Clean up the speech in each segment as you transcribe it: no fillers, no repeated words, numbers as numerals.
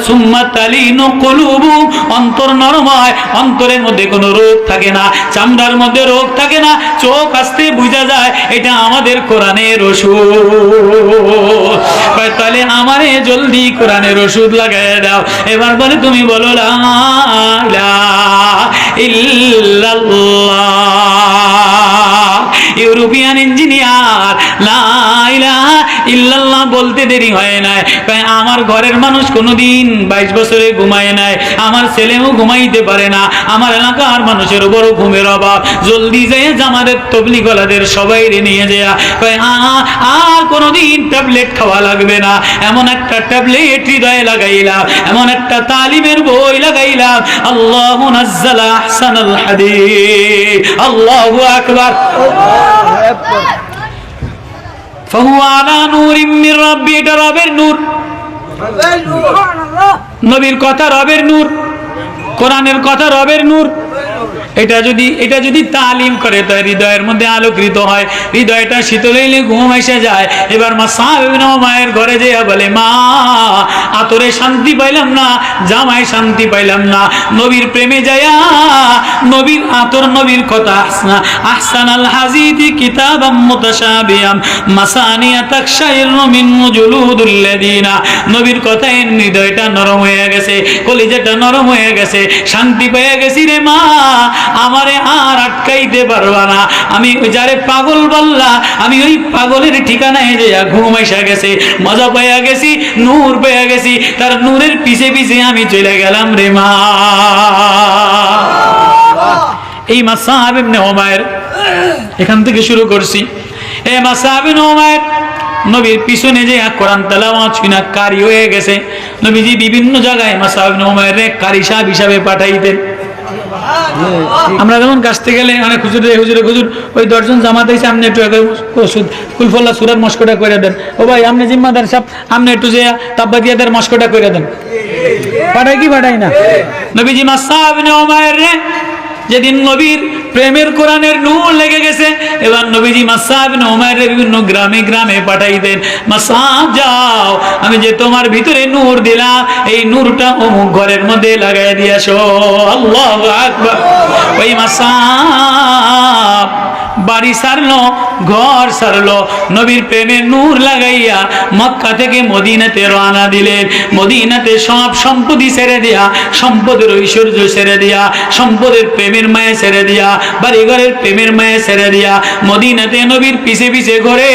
সুম্মা তালিনু কুলুবু, অন্তর নরম হয়, অন্তরের মধ্যে কোনো রোগ থাকে না, চামড়ার মধ্যে রোগ থাকে না, চোখ আসতে বুঝা যায় এটা আমাদের কোরআনের ওষুধ। তাহলে আমারে জলদি কোরআনের ওষুধ লাগাই দাও। এবার বলে তুমি বলো লা ইলাহা ইল্লাল্লাহ। ইউরোপিয়ান ইঞ্জিনিয়ার লা ইলাহা ইল্লাল্লাহ বলতে দেরি হয় না। আমার ঘরের মানুষ কোনোদিন 22 বছরে ঘুমায় নাই, আমার ছেলেও ঘুমাইতে পারে না, আমার এলাকার মানুষের বড় ঘুমের অভাব। জলদি যেয়ে জামাদের তবলিগলাদের সবাই নিয়ে যায়, আর কোনোদিন ট্যাবলেট খাওয়া লাগবে না, এমন একটা ট্যাবলেট হৃদয়ে লাগাইলাম, এমন একটা তালিমের বই লাগাইলাম। আল্লাহু নাজ্জালা আহসানাল হাদিস। আল্লাহু আকবার। ফাহুয়া আলা নূরিম মির রাব্বি, এটা রবের নূর। নবীর কথা রবের নূর, কোরআনের কথা রবের নূর। এটা যদি তালিম করে তো হৃদয়ের মধ্যে আলোকিত হয়, হৃদয়টা শীতল হইলে ঘুম এসে যায়। এবার মা মায়ের ঘরে যেয়ে বলে, মা আতরে শান্তি পাইলাম না, জামায় শান্তি পাইলাম না। নবীর প্রেমে যায়া নবীর আতর, নবীর কথা আহসানাল হাজিদি কিতাবাম মুতাশাবিয়াম মাসানিয়া তাকশাইরু মিনহু জুলুদুল লাযিনা। নবীর কথায় হৃদয়টা নরম হয়ে গেছে, কলিজাটা নরম হয়ে গেছে, শান্তি পেয়ে গেছি রে মা, আমারে আর আটকাইতে পারবা না। আমি যারে পাগল বললা, আমি ওই পাগলের ঠিকানায় যে ঘুম এসে গেছে, মজা পেয়ে গেছি, নূর পেয়ে গেছি, তার নূরের পিছে পিছে আমি চলে গেলাম রে মা। এই মুসআব ইবনে উমাইর, এখান থেকে শুরু করছি। এই মুসআব ইবনে উমাইর নবীর পিছনে যে কোরআন তেলাওয়াত শুনে কারি হয়ে গেছে। নবীজি বিভিন্ন জায়গায় মুসআব ইবনে উমাইর কারি সাহেব হিসাবে পাঠাইতেন। আমরা যেমন কাছতে গেলে অনেক হুজুরে ওই 10 জন জামাত হয়েছে, আপনি একটু কুলফল্লা সুরার মস্কটা করে দেন। ও ভাই আপনি জিম্মাদার সাহেব, আপনি একটু যে তাব্বাতিয়াদের মস্কটা করে দেন। পাঠাই কি পাঠাই না? নবীজি মুসআব ইবনে উমাইর যেদিন নবীর প্রেমের কোরআনের নূর লেগে গেছে, এবার নবীজি মুসআব ইবনে উমাইর বিভিন্ন গ্রামে গ্রামে পাঠাইতেন। মুসআব যাও, আমি যে তোমার ভিতরে নূর দিলাম, এই নূরটা অমুক ঘরের মধ্যে লাগাই দিয়ে আসো। আল্লাহু আকবার। ওই মুসআব বাড়ি সারলো, ঘর সারলো, নবীর প্রেমের নূর লাগাইয়া মক্কা থেকে মদিনাতে রওনা দিলেন। মদিনাতে সব সম্পত্তি ছেড়ে দিয়া, সম্পদের ঐশ্বর্য ছেড়ে দিয়া, সম্পদের প্রেমের মায়ে ছেড়ে দিয়া, বাড়িঘরের প্রেমের মায়ে ছেড়ে দিয়া মদিনাতে নবীর পিছে পিছে ঘরে।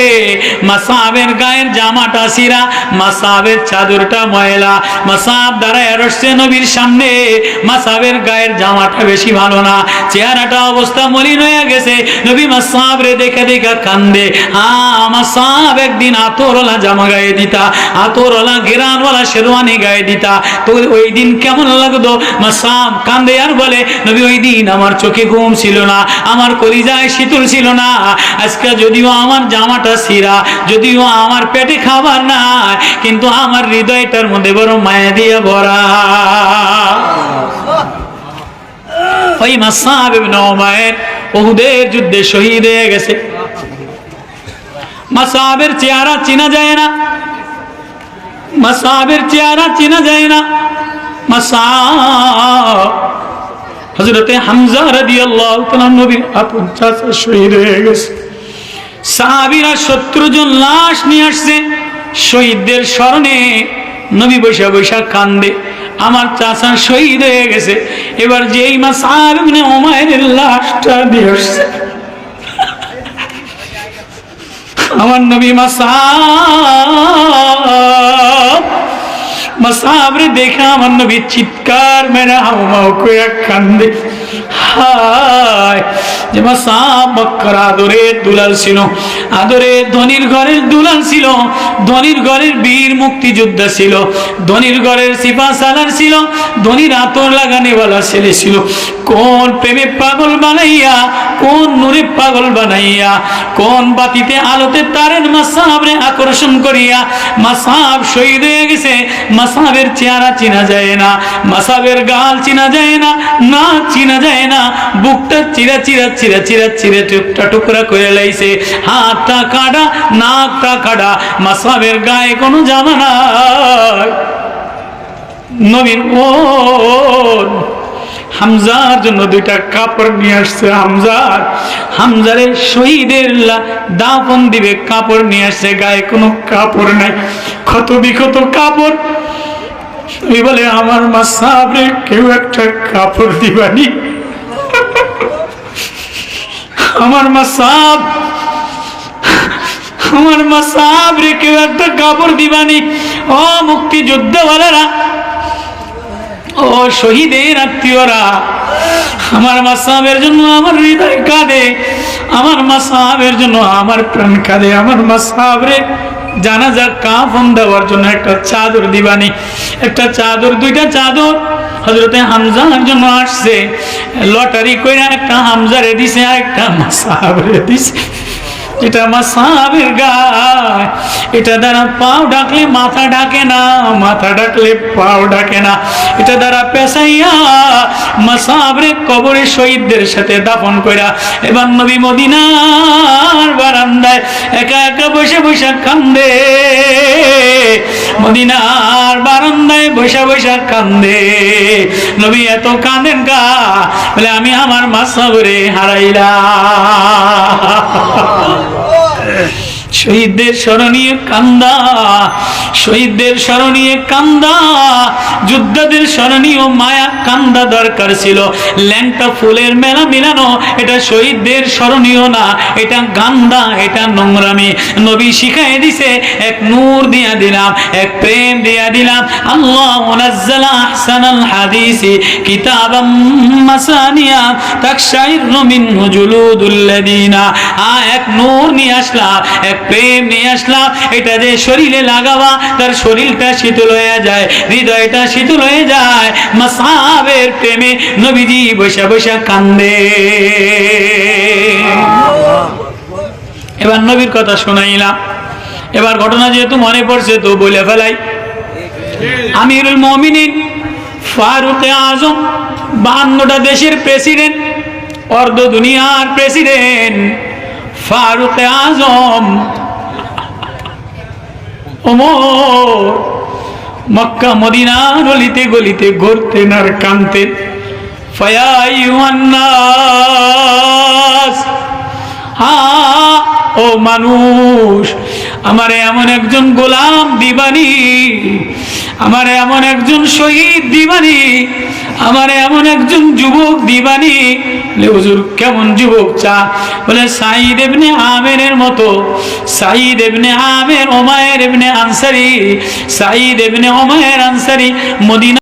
মুসআবের গায়ের জামাটা ছিঁড়া, মুসআবের চাদরটা ময়লা। মুসআব দাঁড়ায় রসছে নবীর সামনে, মুসআবের গায়ের জামাটা বেশি ভালো না, চেহারাটা অবস্থা মলিন হয়ে গেছে। নবী মুসআব রে দেখে দেখে কান্দে। মুসআব একদিন আতরওয়ালা জামা গায়ে দিতা, আতরওয়ালা ঘেরানওয়ালা শেরওয়ানি গায়ে দিতা, তো ওই দিন কেমন লাগতো? মুসআব কান্দে আর বলে, নবী ওই দিন আমার চোখে ঘুম ছিল না, আমার কলিজায় শীতল ছিল না। আজকে যদিও আমার জামাটা ছিঁড়া, যদিও আমার পেটে খাবার নাই, কিন্তু আমার হৃদয়টার মধ্যে বড় মায়া দিয়ে ভরা। ওই মুসআব ইবনে উমাইর উহুদের যুদ্ধে শহীদ হয়ে গেছে। মুসআবের চেহারা চেনা যায় না, মুসআবের চেহারা চেনা যায় না। মুসআব হযরতে হামজা রাদিয়াল্লাহু তাআলা নবীর আপন চাচা শহীদ হয়ে গেছে। সাহাবীরা 70 জন লাশ নিয়ে আসছে, শহীদদের স্মরণে নবী বৈশা বৈশা কান্দে, আমার চাচা শহীদ হয়ে গেছে। এবার যেই মুসআব ইবনে উমাইরের লাশটা দিয়ে আসছে, আমার নবী মুসআব রে দেখা আমার নবী চিৎকার মেরে হাউমাউ করে কান্দে। হায়, যে মুসআব মক্কার আদরের দুলাল ছিল, আদরের ধনির ঘরের দুলাল ছিল, ধনির ঘরের বীর মুক্তিযোদ্ধা ছিল, ধনির ঘরের সিপাহ সালার ছিল, ধনির আতর লাগানেওয়ালা ছেলে ছিল। কোন প্রেমে পাগল বানাইয়া, কোন নূরে পাগল বানাইয়া, কোন বাতিতে আলোতে তারের মুসআবরে আকর্ষণ করিয়া মুসআব শহীদ হয়ে গেছে। মুসআবের চেহারা চেনা যায় না, মুসআবের গাল চেনা যায় না, নাক চেনা যায় না, বুকটা চিরা চিরা চিরা চিরা চিরা টুকরা টুকরা করে লাইছে, হাতটা কাটা, নাকটা কাটা, মুসআবের গায়ে কোনো জামা নাই। নবীর বোন হামজার জন্য দুইটা কাপড় নিয়ে আসছে। হামজারে শহীদের দাফন দিবে, কাপড় নিয়ে আসছে, গায়ে কোনো কাপড় নাই, ক্ষত বিক্ষত কাপড়। বলে আমার মা সাবরে কেউ একটা কাপড় দিবানি, আমার মা সাবরে কেউ একটা কাপড় দিবানি। ও মুক্তিযোদ্ধাওয়ালারা, ও শহীদের আত্মীয়রা, আমার মা সাহেবের জন্য আমার হৃদয় কাঁদে, আমার মা সাহেবের জন্য আমার প্রাণ কাঁদে। আমার মা সাহেবরে জানাজা কাফন দেওয়ার জন্য একটা চাদর দিবানি, একটা চাদর, দুইটা চাদর হযরতে হামজার জন্য আসছে। লটারি কইরা একটা হামজারে দিছে, আর একটা মা সাহেবরে দিছে। এটা আমার সাহাবের গায়, এটা দ্বারা পাও ডাকলে মাথা ডাকে না, মাথা ডাকলে পাও ডাকে না। এটা দ্বারা পেশাইয়া মাসাবরে কবরে শহীদদের সাথে দাফন কইরা এবার নবী মদিনার বারান্দায় একা একা বসে বসে কান্দে, মদিনার বারান্দায় বসে বসে কান্দে। নবী এত কাঁদেন গা, বলে আমি আমার মাসাবরে হারাইলাম। শহীদদের স্মরণীয় কান্দা, শহীদদের স্মরণীয় কান্দা, যোদ্ধাদের স্মরণীয় মায়া কান্দা দরকার ছিল। ল্যাংটা ফুলের মেলা মিলানো এটা শহীদদের স্মরণীয় না, এটা গান্দা, এটা নোংরামি। নবী শিখাই দিছে, এক নূর দিয়া দিলাম, এক প্রেম দিয়া দিলাম। আল্লাহ মুনাজ্জালা আহসানাল হাদিসি কিতাবাম মাসানিয়া তাকশাইরু মিনহু জুলুদুল্লাযিনা। এক নূর নিয়ে আসলাম, এক প্রেম নিয়ে আসলাম, এটা যে শরীরে লাগাবা তার শরীরটা শীতল হয়ে যায়, হৃদয়টা শীতল হয়ে যায়। মাসহাবের প্রেমে নবীজি বসে বসে কান্দে। এবার নবীর কথা শোনাইলাম, এবার ঘটনা যেহেতু মনে পড়ছে তো বলে ফেলাই। আমিরুল মুমিনিন ফারুক আজম 52টা দেশের প্রেসিডেন্ট, অর্ধ দুনিয়ার প্রেসিডেন্ট ফারুক আজম ওমর মক্কা মদিনার অলিতে গলিতে ঘুরতেন আর কাঁদতেন। ফায়া আইয়ুহান নাস, ও মানুষ, আমারে এমন একজন গোলাম দিবানি, আমারে এমন একজন শহীদ দিবানি, আমারে এমন একজন যুবক দিবানি। হুজুর কেমন যুবক চা? বলে সাঈদ ইবনে আমিরের মতো, সাঈদ ইবনে আমির উমাইর ইবনে আনসারী, সাঈদ ইবনে উমাইর আনসারী মদিনা